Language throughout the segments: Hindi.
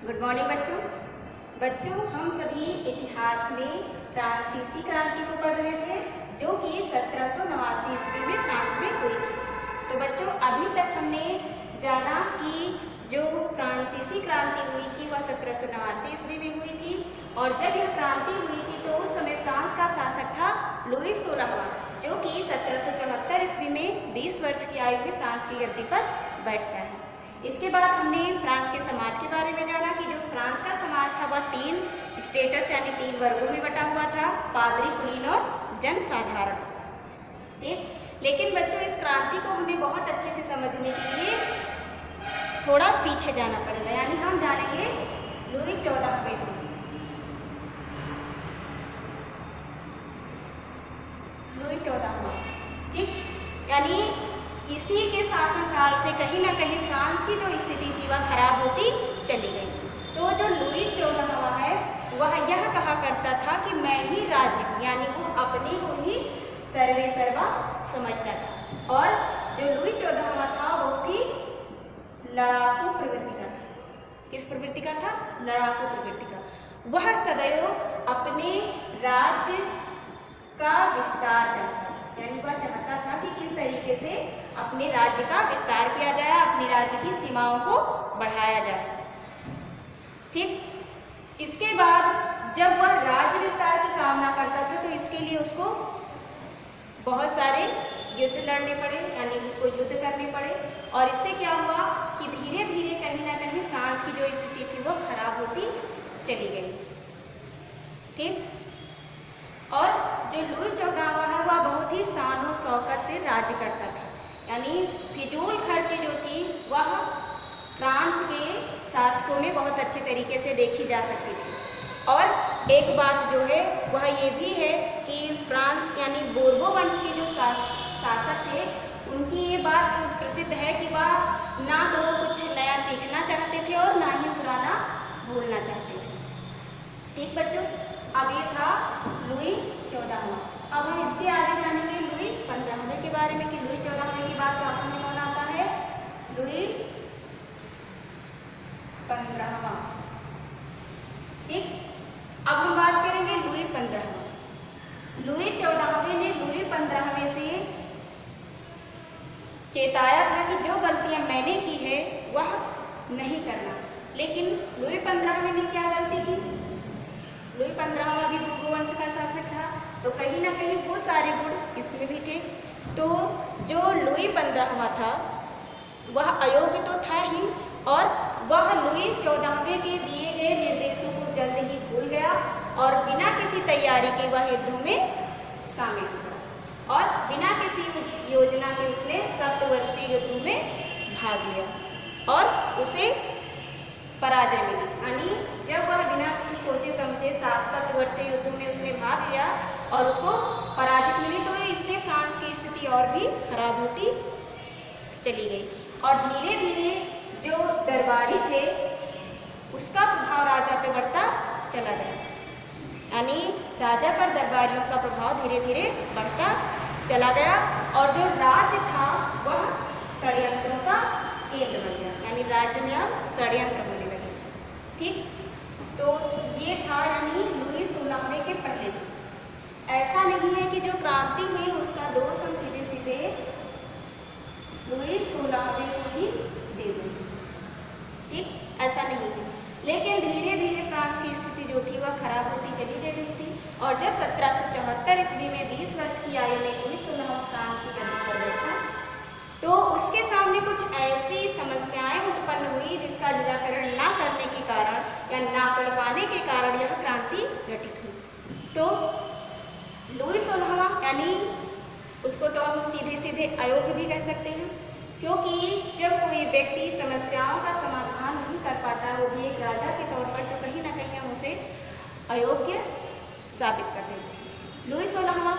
गुड मॉर्निंग बच्चों हम सभी इतिहास में फ्रांसीसी क्रांति को पढ़ रहे थे जो कि 1789 ईस्वी में फ्रांस में हुई थी। तो बच्चों अभी तक हमने जाना कि जो फ्रांसीसी क्रांति हुई थी वह 1789 ईस्वी में हुई थी और जब यह क्रांति हुई थी तो उस समय फ्रांस का शासक था लुई 16वां जो कि 1774 ईस्वी में 20 वर्ष की आयु में फ्रांस की गद्दी पर बैठता है। इसके बाद हमने फ्रांस के समाज के बारे में जाना कि जो फ्रांस का समाज था वह 3 स्टेटस यानी 3 वर्गों में बटा हुआ था, पादरी, कुलीन और जनसाधारण। ठीक, लेकिन बच्चों इस क्रांति को हमें बहुत अच्छे से समझने के लिए थोड़ा पीछे जाना पड़ेगा, यानी हम जानेंगे लुई 14वें से। लुई 14वां, ठीक, यानी इसी के शासनकाल से कहीं ना कहीं फ्रांस की जो स्थिति थी वह खराब होती चली गई। तो जो लुई 14वां है वह यह कहा करता था कि मैं ही राज्य हूँ, यानी वो अपने को ही सर्वे सर्वा समझता था। और जो लुई 14वां था वो थी लड़ाकू प्रवृत्ति का था। किस प्रवृत्ति का था? लड़ाकू प्रवृत्ति का। वह सदैव अपने राज्य का विस्तार चाहता, यानी वह चाहता था कि किस तरीके से अपने राज्य का विस्तार किया जाए, अपने राज्य की सीमाओं को बढ़ाया जाए। ठीक, इसके बाद जब वह राज्य विस्तार की कामना करता था तो इसके लिए उसको बहुत सारे युद्ध लड़ने पड़े, यानी उसको युद्ध करने पड़े। और इससे क्या हुआ कि धीरे धीरे कहीं ना कहीं फ्रांस की जो स्थिति थी वह खराब होती चली गई। ठीक, और जो लुई 14वां है वह बहुत ही शान शौकत से राज्य करता था, यानी फिजूल खर्च जो थी वह फ्रांस के शासकों में बहुत अच्छे तरीके से देखी जा सकती थी। और एक बात जो है वह ये भी है कि फ्रांस यानी बोर्बो वंश के जो शासक थे उनकी ये बात प्रसिद्ध है कि वह ना तो कुछ नया सीखना चाहते थे और ना ही पुराना भूलना चाहते थे। ठीक बच्चों, अब ये था लुई 14वां। अब हम इसके आगे जानेंगे लुई 15वें के बारे में कि लुई 14वें के बाद शासन में कौन आता है? लुई 15वां। ठीक, अब हम बात करेंगे लुई 15वां। लुई 14वें ने लुई 15वें से चेताया था कि जो गलतियां मैंने की है वह नहीं करना, लेकिन लुई 15वें ने क्या गलती की? लुई 15वां भी बोर्बो वंश का शासक था तो कहीं ना कहीं वो सारे गुण इसमें भी थे। तो जो लुई 15वां था वह अयोग्य तो था ही और वह लुई 14वें के दिए गए निर्देशों को जल्द ही भूल गया और बिना किसी तैयारी के वह युद्धों में शामिल हुआ और बिना किसी योजना के उसने सप्तवर्षीय युद्धों में भाग लिया और उसे पराजय मिली। यानी जब वह बिना कुछ सोचे समझे 7 वर्षीय युद्धों में उसने भाग लिया और उसको पराजित मिली तो इससे फ्रांस की स्थिति और भी खराब होती चली गई और धीरे धीरे जो दरबारी थे उसका प्रभाव राजा पर बढ़ता चला गया, यानी राजा पर दरबारियों का प्रभाव धीरे धीरे बढ़ता चला गया और जो राज्य था वह षड्यंत्रों का केंद्र बन गया, यानी राज्य में अब षड्यंत्र होने लगे। ठीक, तो ये था यानी लुई 16वें के पहले से। ऐसा नहीं है कि जो क्रांति हुई उसका दोष हम सीधे सीधे लुई 16वें को ही दे देंगे। ठीक, ऐसा नहीं है, लेकिन धीरे धीरे फ्रांस की स्थिति जो थी वह खराब होती चली जा रही थी और जब 1774 ईस्वी में 20 वर्ष की आयु में लुई 16वां फ्रांस की गद्दी पर बैठा तो उसके सामने कुछ ऐसी समस्याएं उत्पन्न हुई जिसका निराकरण ना करने के कारण या ना कर पाने के कारण यह क्रांति घटित हुई। तो लुई 16वां यानी उसको तो हम सीधे सीधे अयोग्य भी कह सकते हैं, क्योंकि जब कोई व्यक्ति समस्याओं का समाधान नहीं कर पाता वो भी एक राजा के तौर पर तो कहीं ना कहीं हम उसे अयोग्य साबित कर देते हैं। लुई 16वां,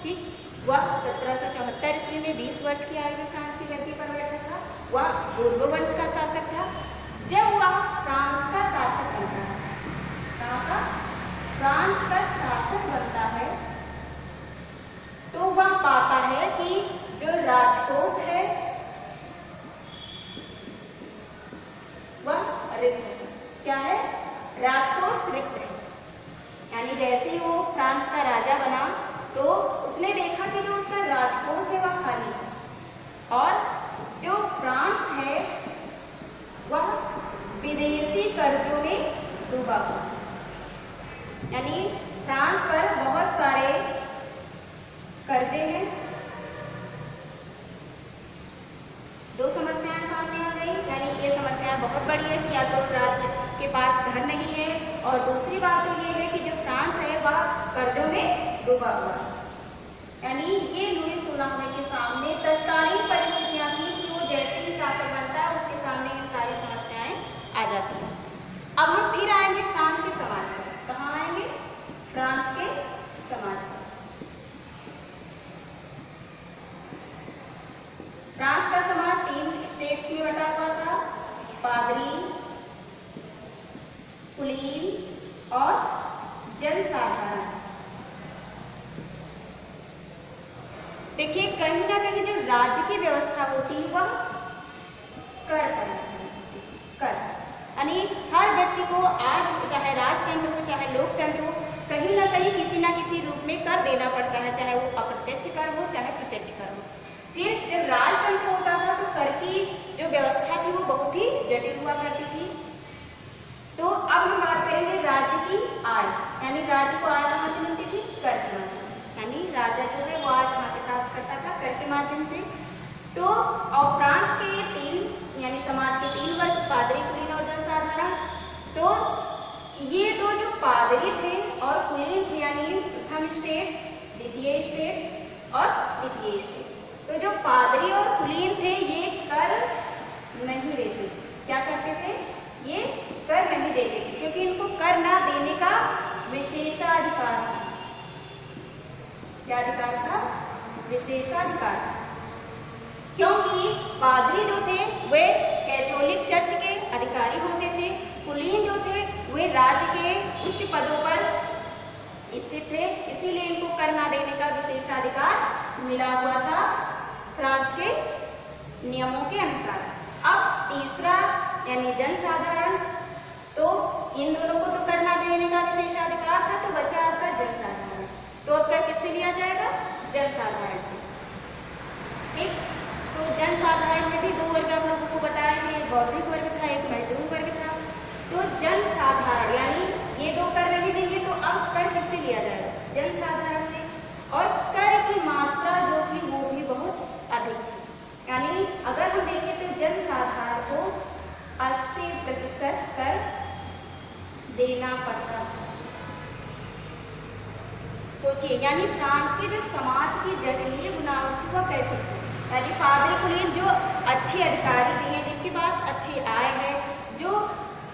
ठीक, वह 1774 ईस्वी में 20 वर्ष की आयु में फ्रांस की गद्दी पर बैठा था। वह बोर्बो वंश का शासक था। जब वह फ्रांस का शासक बनता है, फ्रांस का शासक बनता है तो वह पाता है कि जो राजकोष है वह रिक्त है। क्या है, राजकोष रिक्त है। यानी जैसे ही वो फ्रांस का राजा बना तो उसने देखा कि जो उसका राजकोष है वह खाली है और जो फ्रांस है वह विदेशी कर्जों में डूबा हुआ। यानी फ्रांस पर बहुत सारे कर्जे हैं। दो समस्याएं सामने आ गई, यानी ये समस्या बहुत बड़ी है कि या तो राज्य के पास घर नहीं है और दूसरी बात तो ये है कि जो फ्रांस है वह कर्जों में डूबा हुआ। यानी ये लुई 16वें के सामने तत्कालीन परिस्थितियां थी कि वो जैसे ही शासक बनता है उसके सामने इन सारी समस्याएं आ जाती हैं। अब हम फिर आएंगे फ्रांस के समाज पर। कहाँ आएंगे, फ्रांस के समाज पर। फ्रांस का समाज 3 स्टेट्स में बटा हुआ था, पादरी, कुलीन और जनसाधारण। देखिए कहीं ना कहीं जो राज्य की व्यवस्था होती है वह कर यानी हर व्यक्ति को आज चाहे राजतंत्र हो चाहे लोकतंत्र हो कहीं ना कहीं किसी ना किसी रूप में कर देना पड़ता है, चाहे वो अप्रत्यक्ष कर हो चाहे प्रत्यक्ष कर हो। फिर जब राजतंत्र होता था तो कर की जो व्यवस्था थी वो बहुत ही जटिल हुआ करती थी। तो अब हम बात करेंगे राज्य की आय, यानी राज्य को आय कहाँ से मिलती थी, कर के माध्यम से। यानी राजा जो है वो आय कहाँ से प्राप्त करता था, कर के माध्यम से। तो और फ्रांस के 3 यानी समाज के 3 वर्ग, पादरी, कुलीन और जनसाधारण। तो ये दो जो पादरी थे और कुलीन थे यानी प्रथम स्टेट्स, द्वितीय स्टेट और द्वितीय स्टेट। तो जो पादरी और कुलीन थे ये कर नहीं देते। क्या करते थे, ये कर नहीं देते थे क्योंकि इनको कर ना देने का विशेषाधिकार था। क्या अधिकार था, विशेषाधिकार। क्योंकि पादरी जो थे वे कैथोलिक चर्च के अधिकारी होते थे, कुलीन जो थे वे राज्य के उच्च पदों पर स्थित थे, इसीलिए इनको कर ना देने का विशेषाधिकार मिला हुआ था फ्रांस के नियमों के अनुसार। अब तीसरा यानी जनसाधारण, तो इन दोनों को तो कर ना देने का विशेषाधिकार था, तो बचा आपका जनसाधारण। तो अब कर किससे लिया जाएगा, जनसाधारण से। ठीक, तो जनसाधारण में भी 2 वर्ग आप लोगों को बताया है, एक बौद्धिक वर्ग था, एक मजदूर वर्ग था। तो जनसाधारण यानी ये 2 कर नहीं देंगे तो अब कर किससे लिया जाएगा, जनसाधारण से। और कर की मात्रा जो थी वो भी बहुत अधिक थी। यानी अगर हम देखें तो जनसाधारण को 80% कर देना पड़ता। सोचिए, यानी फ्रांस के जो समाज की जटिल बनावट वह कैसे थी। यानी पादरी कुलीन जो अच्छे अधिकारी भी हैं, जिनके पास अच्छी आय है, जो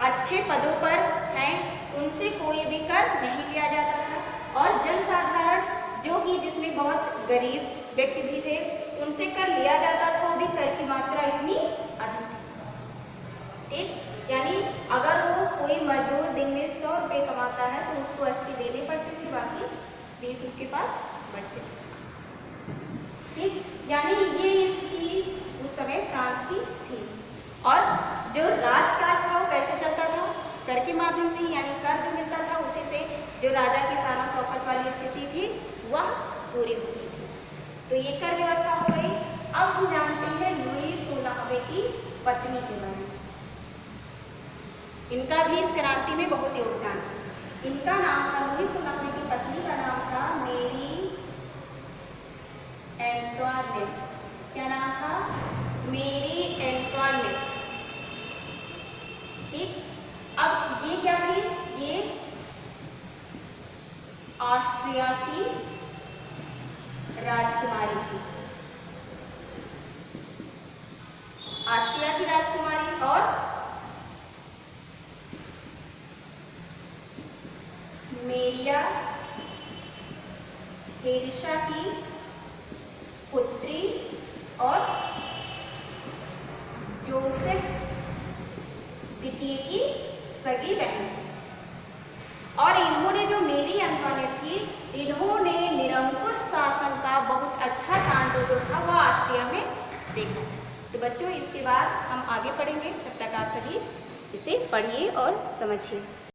अच्छे पदों पर हैं, उनसे कोई भी कर नहीं लिया जाता था। और जनसाधारण जो कि जिसमें बहुत गरीब व्यक्ति भी थे उनसे कर लिया जाता था, वो भी कर की मात्रा इतनी अधिक थी। ठीक, यानी अगर वो कोई मजदूर दिन में 100 रुपये कमाता है तो उसको 80 देने पड़ते थे, बाकी 20 उसके पास बचते थे। ठीक, यानी ये स्थिति उस समय फ्रांस की थी। और जो राजकाज था वो कैसे चलता था, कर के माध्यम से, यानी कर जो मिलता था उसी से जो राजा की शान शौकत वाली स्थिति थी वह पूरी होती थी। तो ये कर व्यवस्था हो गई। अब हम जानते हैं लुई 16वें की पत्नी के बारे में। इनका भी इस क्रांति में बहुत योगदान था। इनका नाम था, लुई 16वें की पत्नी का नाम था मेरी एंटोइनेट। क्या नाम था, मेरी एंटोइनेट। ठीक, अब ये क्या थी, ये ऑस्ट्रिया की राजकुमारी थी। ऑस्ट्रिया की राजकुमारी और मेरिया हेरिशा की पुत्री और जोसेफ द्वितीय की सगी बहन। और इन्होंने जो मेरी एंटोइनेट थी, इन्होंने निरंकुश शासन का बहुत अच्छा तांडव जो था वह ऑस्ट्रिया में देखा। तो बच्चों इसके बाद हम आगे पढ़ेंगे, तब तक आप सभी इसे पढ़िए और समझिए।